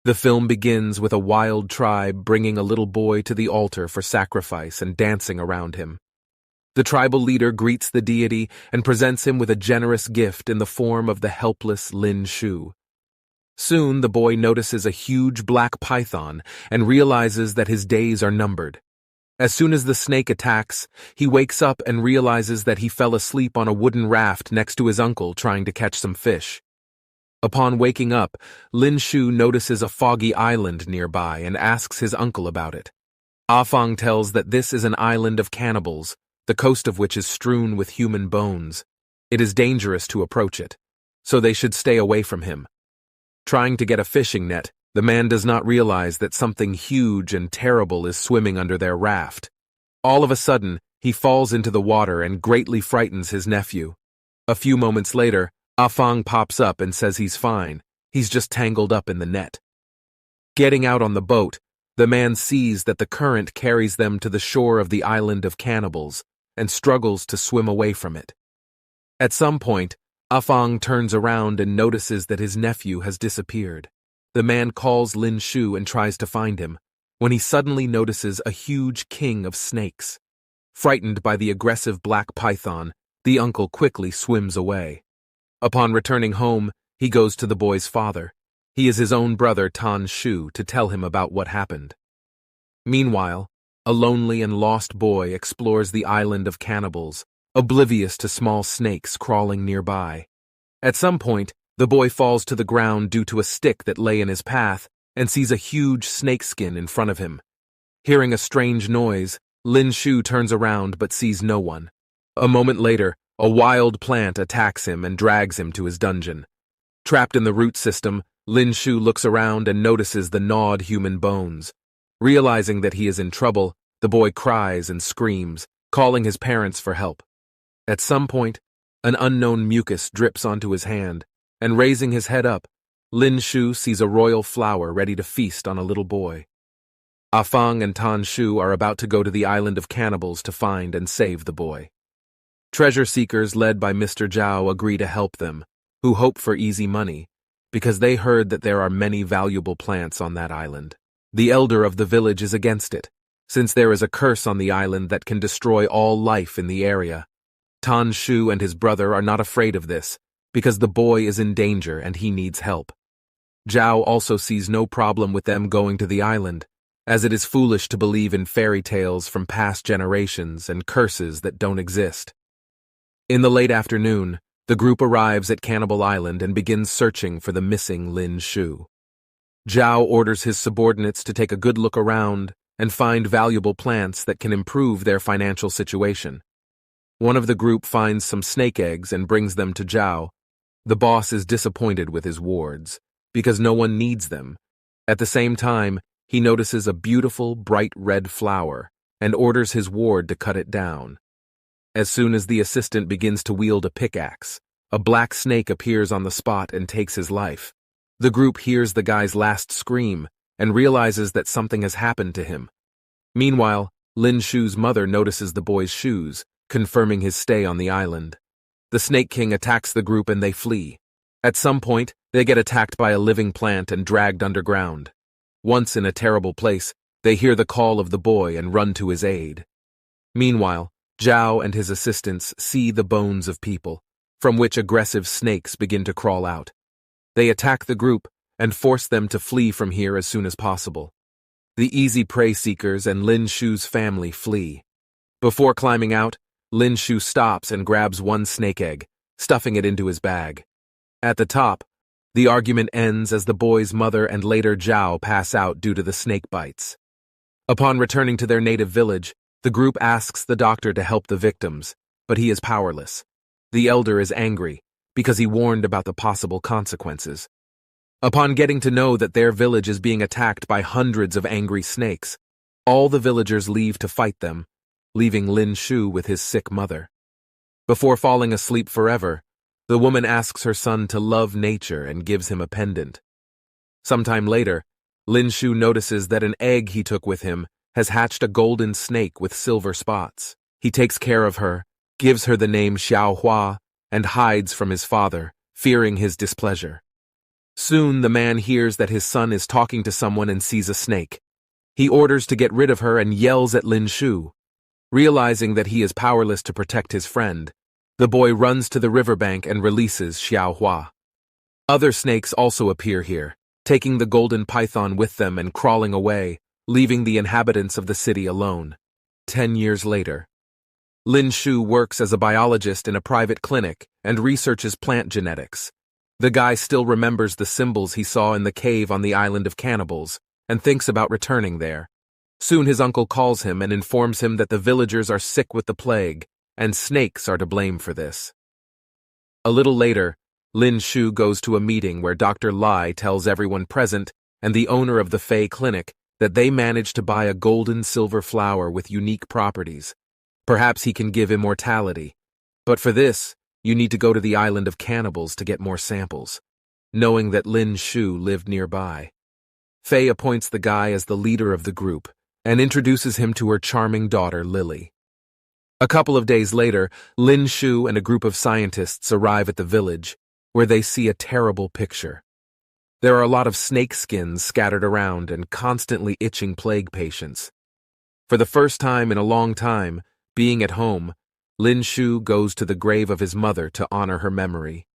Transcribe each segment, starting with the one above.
The film begins with a wild tribe bringing a little boy to the altar for sacrifice and dancing around him. The tribal leader greets the deity and presents him with a generous gift in the form of the helpless Lin Shu. Soon the boy notices a huge black python and realizes that his days are numbered. As soon as the snake attacks, he wakes up and realizes that he fell asleep on a wooden raft next to his uncle trying to catch some fish. Upon waking up, Lin Shu notices a foggy island nearby and asks his uncle about it. Afang tells that this is an island of cannibals, the coast of which is strewn with human bones. It is dangerous to approach it, so they should stay away from him. Trying to get a fishing net, the man does not realize that something huge and terrible is swimming under their raft. All of a sudden, he falls into the water and greatly frightens his nephew. A few moments later, Afang pops up and says he's fine, he's just tangled up in the net. Getting out on the boat, the man sees that the current carries them to the shore of the island of cannibals and struggles to swim away from it. At some point, Afang turns around and notices that his nephew has disappeared. The man calls Lin Shu and tries to find him, when he suddenly notices a huge king of snakes. Frightened by the aggressive black python, the uncle quickly swims away. Upon returning home, he goes to the boy's father. He is his own brother Tan Shu to tell him about what happened. Meanwhile, a lonely and lost boy explores the island of cannibals, oblivious to small snakes crawling nearby. At some point, the boy falls to the ground due to a stick that lay in his path and sees a huge snakeskin in front of him. Hearing a strange noise, Lin Shu turns around but sees no one. A moment later, a wild plant attacks him and drags him to his dungeon. Trapped in the root system, Lin Shu looks around and notices the gnawed human bones. Realizing that he is in trouble, the boy cries and screams, calling his parents for help. At some point, an unknown mucus drips onto his hand, and raising his head up, Lin Shu sees a royal flower ready to feast on a little boy. Afang and Tan Shu are about to go to the island of cannibals to find and save the boy. Treasure seekers led by Mr. Zhao agree to help them, who hope for easy money, because they heard that there are many valuable plants on that island. The elder of the village is against it, since there is a curse on the island that can destroy all life in the area. Tan Shu and his brother are not afraid of this, because the boy is in danger and he needs help. Zhao also sees no problem with them going to the island, as it is foolish to believe in fairy tales from past generations and curses that don't exist. In the late afternoon, the group arrives at Cannibal Island and begins searching for the missing Lin Shu. Zhao orders his subordinates to take a good look around and find valuable plants that can improve their financial situation. One of the group finds some snake eggs and brings them to Zhao. The boss is disappointed with his wards, because no one needs them. At the same time, he notices a beautiful, bright red flower and orders his ward to cut it down. As soon as the assistant begins to wield a pickaxe, a black snake appears on the spot and takes his life. The group hears the guy's last scream and realizes that something has happened to him. Meanwhile, Lin Shu's mother notices the boy's shoes, confirming his stay on the island. The Snake King attacks the group and they flee. At some point, they get attacked by a living plant and dragged underground. Once in a terrible place, they hear the call of the boy and run to his aid. Meanwhile, Zhao and his assistants see the bones of people, from which aggressive snakes begin to crawl out. They attack the group and force them to flee from here as soon as possible. The easy prey seekers and Lin Shu's family flee. Before climbing out, Lin Shu stops and grabs one snake egg, stuffing it into his bag. At the top, the argument ends as the boy's mother and later Zhao pass out due to the snake bites. Upon returning to their native village, the group asks the doctor to help the victims, but he is powerless. The elder is angry, because he warned about the possible consequences. Upon getting to know that their village is being attacked by hundreds of angry snakes, all the villagers leave to fight them, leaving Lin Shu with his sick mother. Before falling asleep forever, the woman asks her son to love nature and gives him a pendant. Sometime later, Lin Shu notices that an egg he took with him has hatched a golden snake with silver spots. He takes care of her, gives her the name Xiao Hua, and hides from his father, fearing his displeasure. Soon the man hears that his son is talking to someone and sees a snake. He orders to get rid of her and yells at Lin Shu. Realizing that he is powerless to protect his friend, the boy runs to the riverbank and releases Xiao Hua. Other snakes also appear here, taking the golden python with them and crawling away, leaving the inhabitants of the city alone. 10 years later, Lin Shu works as a biologist in a private clinic and researches plant genetics. The guy still remembers the symbols he saw in the cave on the island of cannibals and thinks about returning there. Soon his uncle calls him and informs him that the villagers are sick with the plague, and snakes are to blame for this. A little later, Lin Shu goes to a meeting where Dr. Lai tells everyone present and the owner of the Fei Clinic that they managed to buy a golden silver flower with unique properties. Perhaps he can give immortality, but for this, you need to go to the island of cannibals to get more samples. Knowing that Lin Shu lived nearby, Fei appoints the guy as the leader of the group and introduces him to her charming daughter, Lily. A couple of days later, Lin Shu and a group of scientists arrive at the village, where they see a terrible picture. There are a lot of snake skins scattered around and constantly itching plague patients. For the first time in a long time, being at home, Lin Shu goes to the grave of his mother to honor her memory.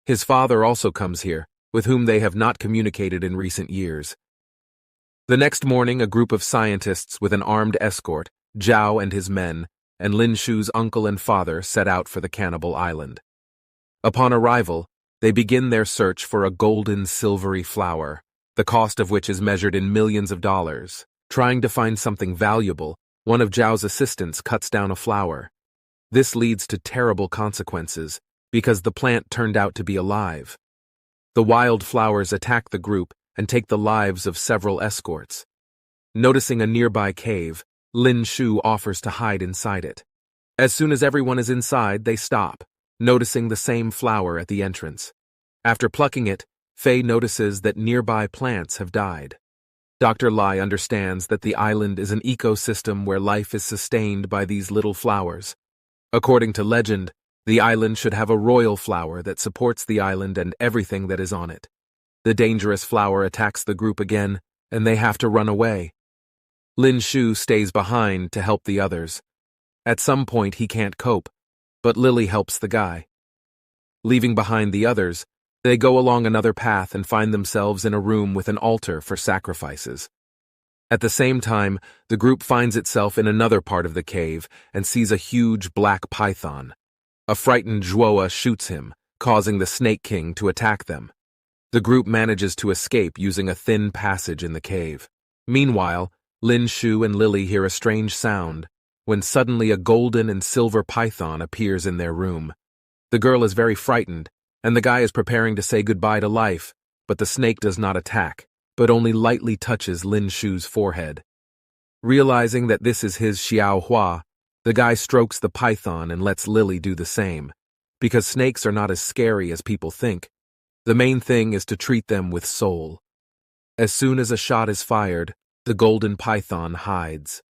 His father also comes here, with whom they have not communicated in recent years. The next morning, a group of scientists with an armed escort, Zhao and his men, and Lin Shu's uncle and father set out for the cannibal island. Upon arrival, they begin their search for a golden silvery flower, the cost of which is measured in millions of dollars. Trying to find something valuable, one of Zhao's assistants cuts down a flower. This leads to terrible consequences, because the plant turned out to be alive. The wild flowers attack the group and take the lives of several escorts. Noticing a nearby cave, Lin Shu offers to hide inside it. As soon as everyone is inside, they stop, noticing the same flower at the entrance. After plucking it, Fei notices that nearby plants have died. Dr. Lai understands that the island is an ecosystem where life is sustained by these little flowers. According to legend, the island should have a royal flower that supports the island and everything that is on it. The dangerous flower attacks the group again, and they have to run away. Lin Shu stays behind to help the others. At some point he can't cope, but Lily helps the guy. Leaving behind the others, they go along another path and find themselves in a room with an altar for sacrifices. At the same time, the group finds itself in another part of the cave and sees a huge black python. A frightened Zhuo shoots him, causing the Snake King to attack them. The group manages to escape using a thin passage in the cave. Meanwhile, Lin Shu and Lily hear a strange sound, when suddenly a golden and silver python appears in their room. The girl is very frightened, and the guy is preparing to say goodbye to life, but the snake does not attack, but only lightly touches Lin Shu's forehead. Realizing that this is his Xiao Hua, the guy strokes the python and lets Lily do the same, because snakes are not as scary as people think. The main thing is to treat them with soul. As soon as a shot is fired, the golden python hides.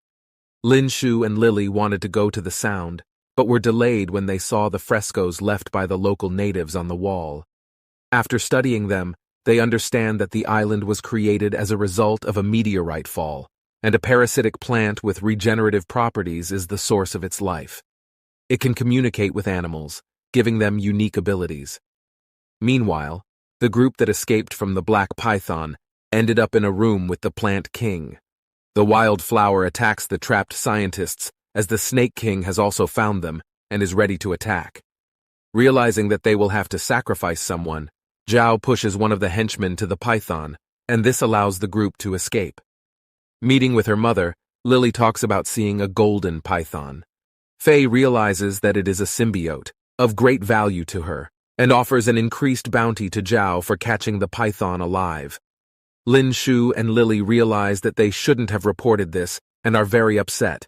Lin Shu and Lily wanted to go to the sound, but were delayed when they saw the frescoes left by the local natives on the wall. After studying them, they understand that the island was created as a result of a meteorite fall, and a parasitic plant with regenerative properties is the source of its life. It can communicate with animals, giving them unique abilities. Meanwhile, the group that escaped from the black python ended up in a room with the Plant King. The wild flower attacks the trapped scientists, as the Snake King has also found them and is ready to attack. Realizing that they will have to sacrifice someone, Zhao pushes one of the henchmen to the python, and this allows the group to escape. Meeting with her mother, Lily talks about seeing a golden python. Fei realizes that it is a symbiote, of great value to her, and offers an increased bounty to Zhao for catching the python alive. Lin Shu and Lily realize that they shouldn't have reported this and are very upset.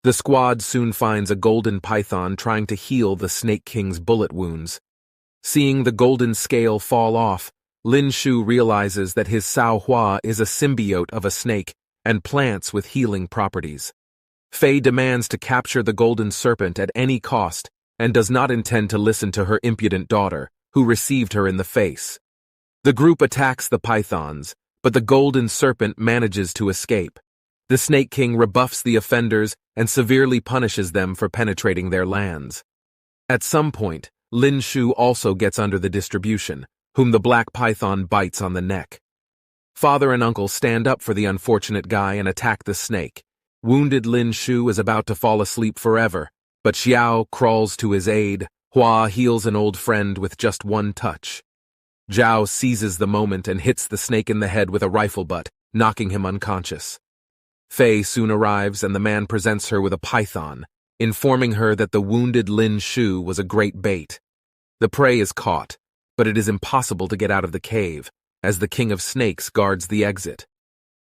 The squad soon finds a golden python trying to heal the Snake King's bullet wounds. Seeing the golden scale fall off, Lin Shu realizes that his Sao Hua is a symbiote of a snake and plants with healing properties. Fei demands to capture the golden serpent at any cost and does not intend to listen to her impudent daughter, who received her in the face. The group attacks the pythons, but the golden serpent manages to escape. The Snake King rebuffs the offenders and severely punishes them for penetrating their lands. At some point, Lin Shu also gets under the distribution, whom the black python bites on the neck. Father and uncle stand up for the unfortunate guy and attack the snake. Wounded Lin Shu is about to fall asleep forever, but Xiao crawls to his aid. Hua heals an old friend with just one touch. Zhao seizes the moment and hits the snake in the head with a rifle butt, knocking him unconscious. Fei soon arrives and the man presents her with a python, informing her that the wounded Lin Shu was a great bait. The prey is caught, but it is impossible to get out of the cave, as the King of Snakes guards the exit.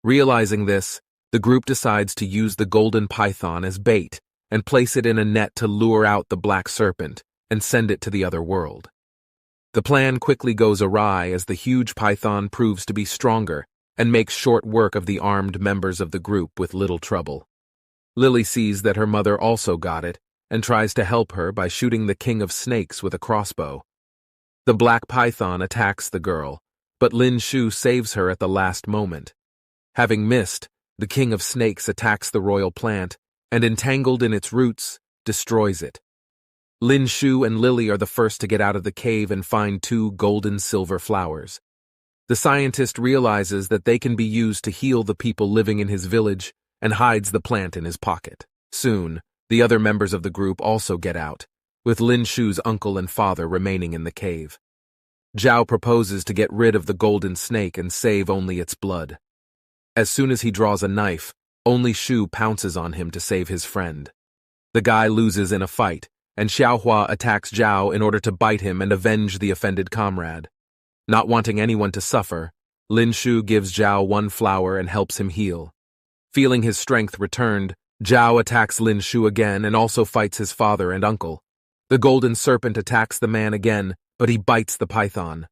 Realizing this, the group decides to use the golden python as bait and place it in a net to lure out the black serpent and send it to the other world. The plan quickly goes awry as the huge python proves to be stronger and makes short work of the armed members of the group with little trouble. Lily sees that her mother also got it and tries to help her by shooting the King of Snakes with a crossbow. The black python attacks the girl, but Lin Shu saves her at the last moment. Having missed, the King of Snakes attacks the royal plant and, entangled in its roots, destroys it. Lin Shu and Lily are the first to get out of the cave and find two golden-silver flowers. The scientist realizes that they can be used to heal the people living in his village and hides the plant in his pocket. Soon, the other members of the group also get out, with Lin Shu's uncle and father remaining in the cave. Zhao proposes to get rid of the golden snake and save only its blood. As soon as he draws a knife, only Shu pounces on him to save his friend. The guy loses in a fight, and Xiaohua attacks Zhao in order to bite him and avenge the offended comrade. Not wanting anyone to suffer, Lin Shu gives Zhao one flower and helps him heal. Feeling his strength returned, Zhao attacks Lin Shu again and also fights his father and uncle. The golden serpent attacks the man again, but he bites the python.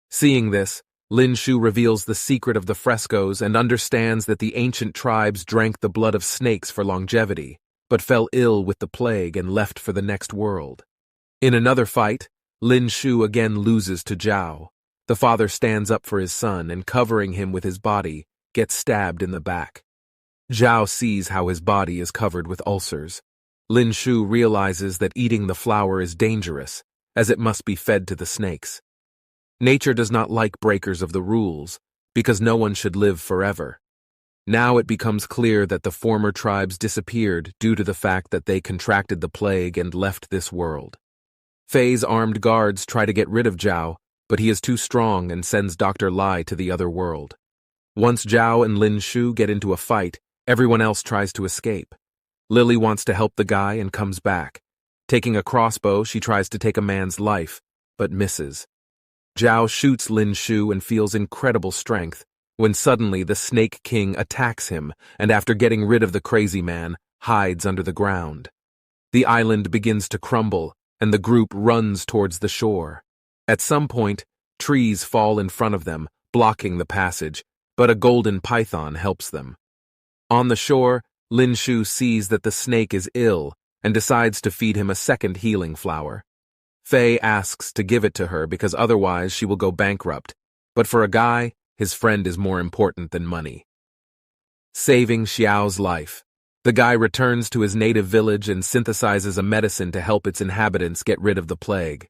Seeing this, Lin Shu reveals the secret of the frescoes and understands that the ancient tribes drank the blood of snakes for longevity, but fell ill with the plague and left for the next world. In another fight, Lin Shu again loses to Zhao. The father stands up for his son and, covering him with his body, gets stabbed in the back. Zhao sees how his body is covered with ulcers. Lin Shu realizes that eating the flower is dangerous, as it must be fed to the snakes. Nature does not like breakers of the rules, because no one should live forever. Now it becomes clear that the former tribes disappeared due to the fact that they contracted the plague and left this world. Fei's armed guards try to get rid of Zhao, but he is too strong and sends Dr. Lai to the other world. Once Zhao and Lin Shu get into a fight, everyone else tries to escape. Lily wants to help the guy and comes back. Taking a crossbow, she tries to take a man's life, but misses. Zhao shoots Lin Shu and feels incredible strength, when suddenly the Snake King attacks him and, after getting rid of the crazy man, hides under the ground. The island begins to crumble, and the group runs towards the shore. At some point, trees fall in front of them, blocking the passage, but a golden python helps them. On the shore, Lin Shu sees that the snake is ill and decides to feed him a second healing flower. Fei asks to give it to her because otherwise she will go bankrupt, but for a guy, his friend is more important than money. Saving Xiao's life, the guy returns to his native village and synthesizes a medicine to help its inhabitants get rid of the plague.